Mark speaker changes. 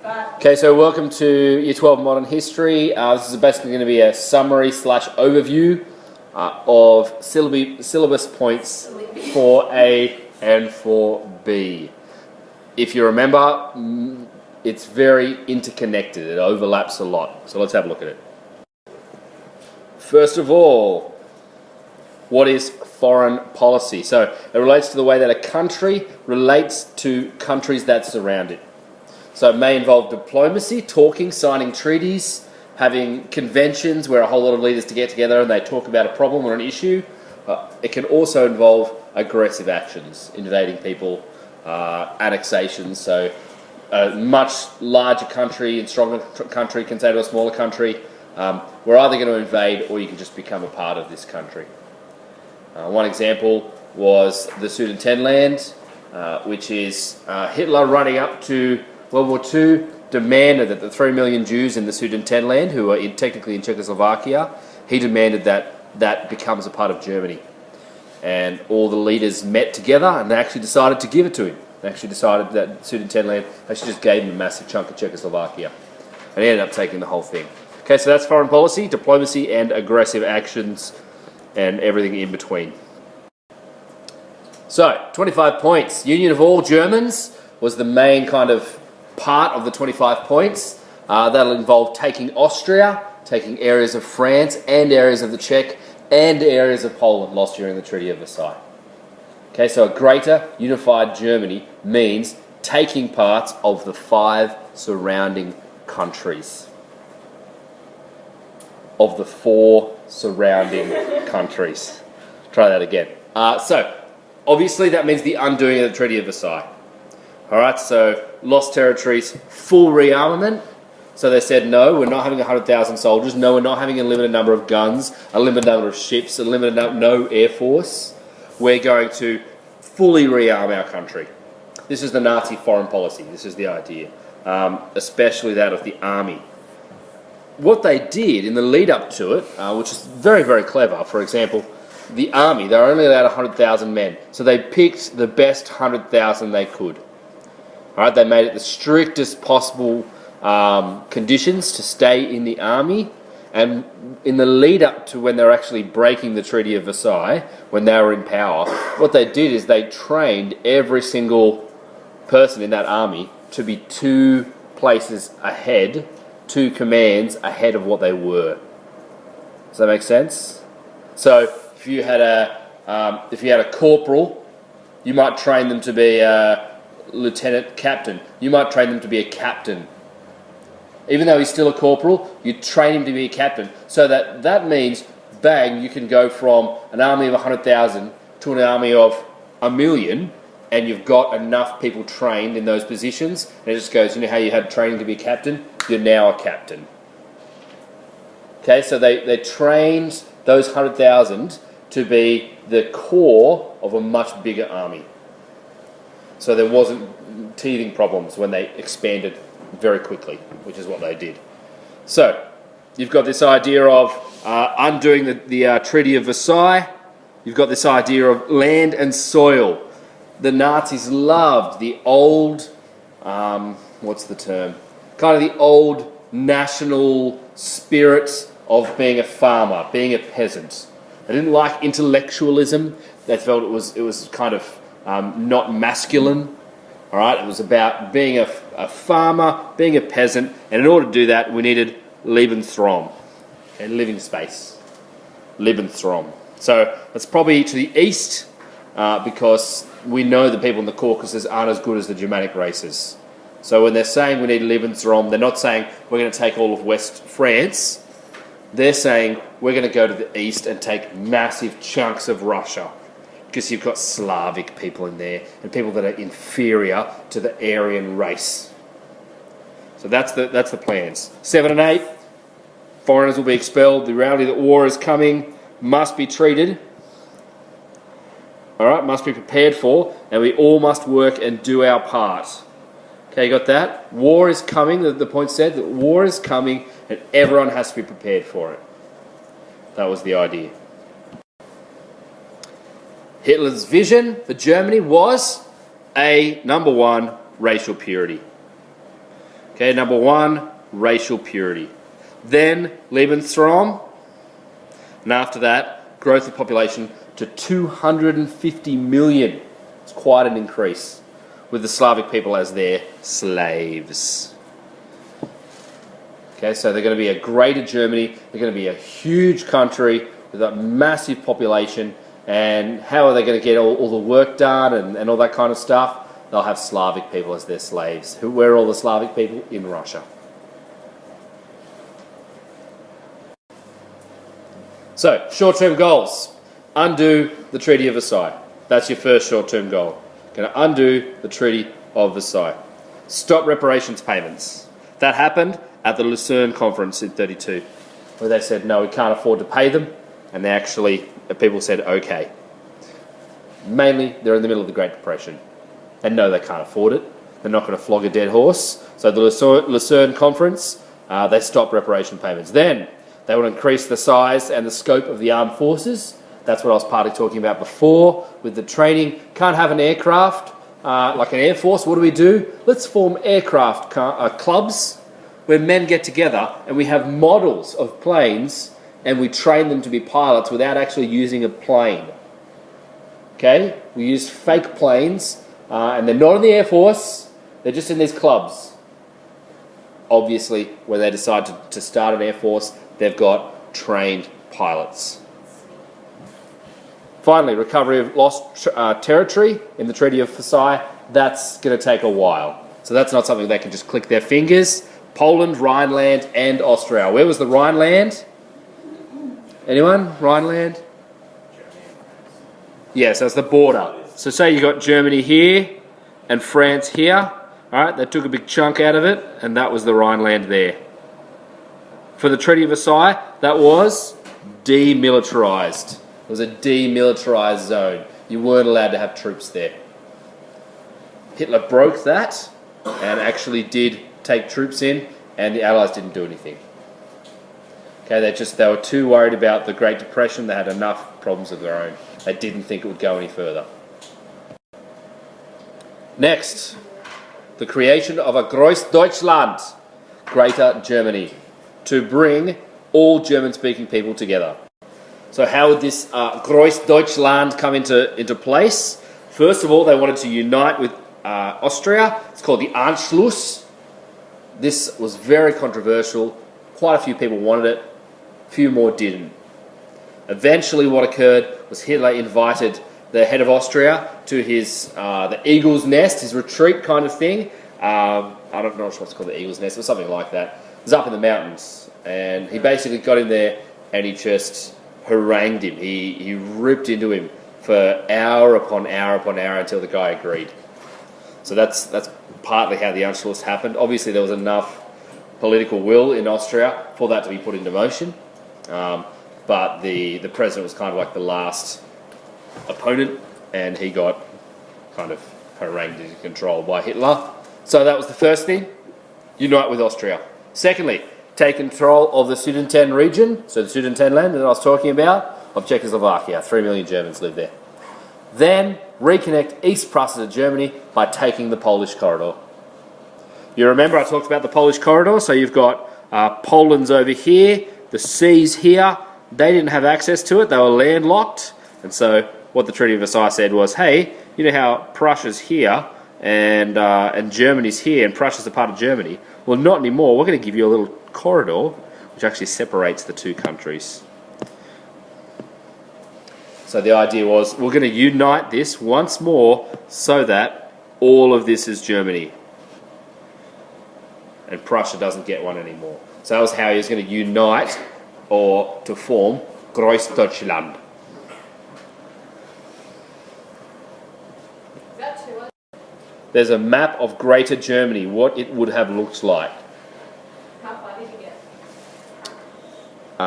Speaker 1: Okay, so welcome to Year 12 Modern History. This is basically going to be a summary / overview of syllabus points for A and for B. If you remember, it's very interconnected. It overlaps a lot. So let's have a look at it. First of all, what is foreign policy? So it relates to the way that a country relates to countries that surround it. So it may involve diplomacy, talking, signing treaties, having conventions where a whole lot of leaders get together and they talk about a problem or an issue. It can also involve aggressive actions, invading people, annexations. So a much larger country and stronger country can say to a smaller country, we're either going to invade or you can just become a part of this country. One example was the Sudetenland, which is Hitler running up to World War II demanded that the 3 million Jews in the Sudetenland, who are technically in Czechoslovakia, he demanded that that becomes a part of Germany. And all the leaders met together and they actually decided to give it to him. They actually decided that Sudetenland actually just gave him a massive chunk of Czechoslovakia. And he ended up taking the whole thing. Okay, so that's foreign policy, diplomacy and aggressive actions and everything in between. So, 25 points. Union of all Germans was the main kind of part of the 25 points. That'll involve taking Austria, taking areas of France and areas of the Czech and areas of Poland lost during the Treaty of Versailles. Okay, so a greater unified Germany means taking parts of the 5 surrounding countries. Of the 4 surrounding countries. Try that again. So, obviously that means the undoing of the Treaty of Versailles. Alright, so lost territories, full rearmament. So they said, no, we're not having 100,000 soldiers. No, we're not having a limited number of guns, a limited number of ships, a limited no air force. We're going to fully rearm our country. This is the Nazi foreign policy. This is the idea, especially that of the army. What they did in the lead up to it, which is very, very clever, for example, the army, they were only allowed 100,000 men. So they picked the best 100,000 they could. Alright, they made it the strictest possible conditions to stay in the army, and in the lead up to when they were actually breaking the Treaty of Versailles, when they were in power, what they did is they trained every single person in that army to be 2 places ahead, 2 commands ahead of what they were. Does that make sense? So if you had a corporal, you might train them to be a lieutenant captain. You might train them to be a captain. Even though he's still a corporal, you train him to be a captain. So that means, bang, you can go from an army of 100,000 to an army of 1 million, and you've got enough people trained in those positions. And it just goes, you know how you had training to be a captain? You're now a captain. Okay, so they trained those 100,000 to be the core of a much bigger army. So there wasn't teething problems when they expanded very quickly, which is what they did. So, you've got this idea of undoing the Treaty of Versailles. You've got this idea of land and soil. The Nazis loved the old, what's the term? Kind of the old national spirit of being a farmer, being a peasant. They didn't like intellectualism. They felt it was kind of not masculine. All right, it was about being a farmer, being a peasant, and in order to do that, we needed Lebensraum, and living space. Lebensraum. So that's probably to the east, because we know the people in the Caucasus aren't as good as the Germanic races. So when they're saying we need Lebensraum, they're not saying we're going to take all of West France. They're saying we're going to go to the east and take massive chunks of Russia, because you've got Slavic people in there and people that are inferior to the Aryan race. So that's the plans. 7 and 8, foreigners will be expelled. The reality that war is coming must be treated. All right, must be prepared for, and we all must work and do our part. Okay, you got that? War is coming. The point said that war is coming, and everyone has to be prepared for it. That was the idea. Hitler's vision for Germany was number 1, racial purity. Okay, number one, racial purity. Then Lebensraum, and after that, growth of population to 250 million. It's quite an increase, with the Slavic people as their slaves. Okay, so they're going to be a greater Germany. They're going to be a huge country with a massive population. And how are they going to get all the work done and all that kind of stuff? They'll have Slavic people as their slaves. Where are all the Slavic people? In Russia. So, short-term goals. Undo the Treaty of Versailles. That's your first short-term goal. Going to undo the Treaty of Versailles. Stop reparations payments. That happened at the Lucerne Conference in 1932, where they said, no, we can't afford to pay them, and they actually, people said, okay. Mainly, they're in the middle of the Great Depression, and no, they can't afford it. They're not going to flog a dead horse. So the Lucerne Conference, they stopped reparation payments. Then, they will increase the size and the scope of the armed forces. That's what I was partly talking about before, with the training. Can't have an aircraft, like an air force. What do? Let's form aircraft clubs, where men get together and we have models of planes and we train them to be pilots without actually using a plane. Okay? We use fake planes and they're not in the Air Force, they're just in these clubs. Obviously, when they decide to start an Air Force, they've got trained pilots. Finally, recovery of lost territory in the Treaty of Versailles. That's going to take a while. So that's not something they can just click their fingers. Poland, Rhineland and Austria. Where was the Rhineland? Anyone? Rhineland? Yes, that's the border. So say you got Germany here and France here. Alright, they took a big chunk out of it and that was the Rhineland there. For the Treaty of Versailles, that was demilitarised. It was a demilitarised zone. You weren't allowed to have troops there. Hitler broke that and actually did take troops in, and the Allies didn't do anything. Okay, they were too worried about the Great Depression. They had enough problems of their own. They didn't think it would go any further. Next, the creation of a Großdeutschland, Greater Germany, to bring all German-speaking people together. So how would this Großdeutschland come into place? First of all, they wanted to unite with Austria. It's called the Anschluss. This was very controversial. Quite a few people wanted it. Few more didn't. Eventually what occurred was Hitler invited the head of Austria to his the Eagle's Nest, his retreat kind of thing. I don't know what's called the Eagle's Nest, or something like that. It was up in the mountains. And he basically got in there and he just harangued him. He ripped into him for hour upon hour upon hour until the guy agreed. So that's partly how the Anschluss happened. Obviously there was enough political will in Austria for that to be put into motion. But the president was kind of like the last opponent, and he got kind of harangued into control by Hitler. So that was the first thing, unite with Austria. Secondly, take control of the Sudeten region, so the Sudetenland that I was talking about, of Czechoslovakia. 3 million Germans live there. Then reconnect East Prussia to Germany by taking the Polish corridor. You remember I talked about the Polish corridor, so you've got Poland's over here, the sea's here. They didn't have access to it, they were landlocked, and so what the Treaty of Versailles said was, hey, you know how Prussia's here and Germany's here and Prussia's a part of Germany? Well, not anymore. We're going to give you a little corridor which actually separates the two countries. So the idea was, we're going to unite this once more so that all of this is Germany. And Prussia doesn't get one anymore. So that was how he was going to unite, or to form, Großdeutschland. There's a map of Greater Germany, what it would have looked like.